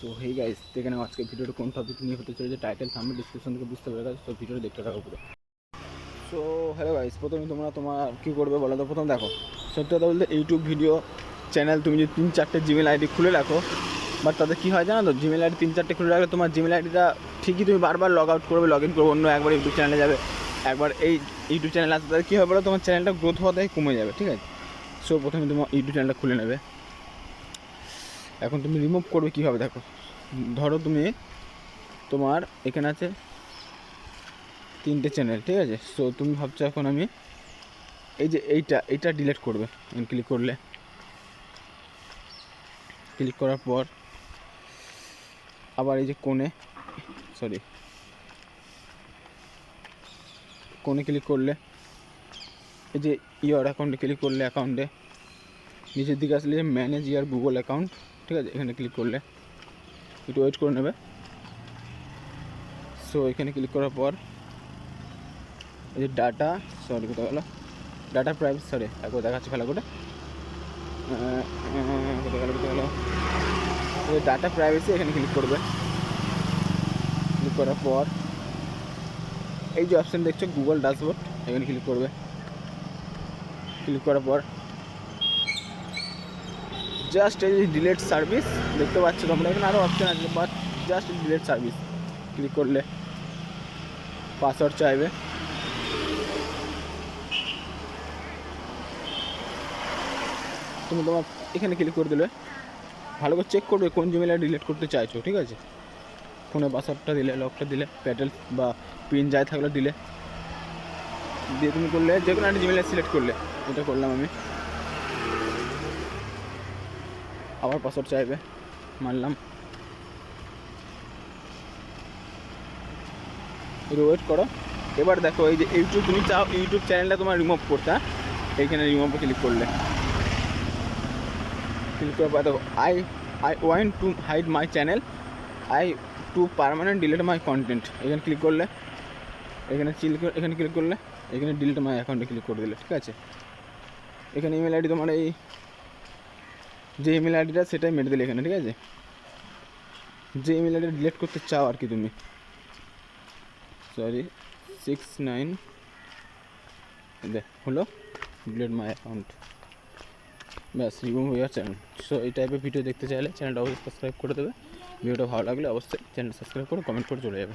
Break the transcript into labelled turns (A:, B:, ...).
A: So hey guys, এখানে আজকে ভিডিওটা কোন টপিক নিয়ে হতে চলেছে টাইটেল থাম্বনেল ডিসক্রিপশন থেকে বুঝতে পারবে। তো ভিডিওটা দেখতে থাকো পুরো। সো হ্যালো গাইস, প্রথমে তোমরা তোমার কী করবে বলো তো। প্রথম দেখো, সত্যি কথা বলতে ইউটিউব ভিডিও চ্যানেল তুমি যদি 3-4টে জিমেল আইডি খুলে রাখো, বাট তাতে কী হয় জানো তো, জিমেল আইডি 3-4টে খুলে রাখলে তোমার জিমেল আইডিটা ঠিকই তুমি বারবার লগ আউট করবে, লগ ইন করবে, অন্য একবার ইউটিউব চ্যানেলে যাবে, একবার এই ইউটিউব চ্যানেল আসতে তাদের কী হবে বলো, তোমার চ্যানেলটা গ্রোথ হওয়াটাই কমে যাবে। ঠিক আছে, সো প্রথমে তোমার ইউটিউব চ্যানেলটা খুলে নেবে। এখন তুমি রিমুভ করবে কীভাবে দেখো, ধরো তুমি তোমার এখানে আছে 3টে চ্যানেল, ঠিক আছে। সো তুমি ভাবছো এখন আমি এই যে এইটা ডিলিট করবে। ক্লিক করলে, ক্লিক করার পর আবার এই যে কোণে ক্লিক করলে, এই যে ইয়ার অ্যাকাউন্টে ক্লিক করলে, অ্যাকাউন্টে নিচের দিকে আসলে ম্যানেজ ইয়ার গুগল অ্যাকাউন্ট, ঠিক আছে, এখানে ক্লিক করলে একটু ওয়েট করে নেবে। সো এখানে ক্লিক করার পর এই যে কোথায় গেলো ডাটা প্রাইভেসি, একবার দেখাচ্ছি ভালো করে, কোথায় গেলো ডাটা প্রাইভেসি, এখানে ক্লিক করবে। ক্লিক করার পর এই যে অপশান দেখছো গুগল ড্যাশবোর্ড, এখানে ক্লিক করবে। ক্লিক করার পর জাস্ট এই যে ডিলেট সার্ভিস দেখতে পাচ্ছ তোমরা, এখানে আরও অপশান আছে, but just delete service click করলে পাসওয়ার্ড চাইবে। তুমি তোমার এখানে ক্লিক করে দিলে, ভালো করে চেক করবে কোন জিমেল আইডি ডিলিট করতে চাইছো, ঠিক আছে। ফোনে পাসওয়ার্ডটা দিলে, লকটা দিলে, প্যাটেল বা পিন যাই থাকলে দিলে, দিয়ে তুমি করলে যে কোনো একটা জিমেল সিলেক্ট করলে, এটা করলাম আমি। আবার পাসওয়ার্ড চাইবে, মানলাম, ওয়েট করো। এবার দেখো এই যে ইউটিউব, তুমি চাও ইউটিউব চ্যানেলটা তোমার রিমুভ করতে, এইখানে রিমুভে ক্লিক করলে, ক্লিক করার পর দেখো I want to hide my channel, I to permanent delete my content, এখানে ক্লিক করলে, এখানে ক্লিক করলে, এখানে ডিলিট মাই অ্যাকাউন্টে ক্লিক করে দিলে, ঠিক আছে। এখানে ইমেল আইডি তোমার এই যে ইমেল আইডিটা সেটাই মেরে দিলে এখানে, ঠিক আছে। যে ইমেল আইডি ডিলিট করতে চাও আর কি তুমি, 69 হলো ডিলিট মাই অ্যাকাউন্ট, ব্যাস রিমুভ হয়ে যাচ্ছে চ্যানেল। সো এই টাইপের ভিডিও দেখতে চাইলে চ্যানেলটা অবশ্যই সাবস্ক্রাইব করে দেবে। ভিডিওটা ভালো লাগলে অবশ্যই চ্যানেল সাবস্ক্রাইব করে কমেন্ট করে চলে যাবে।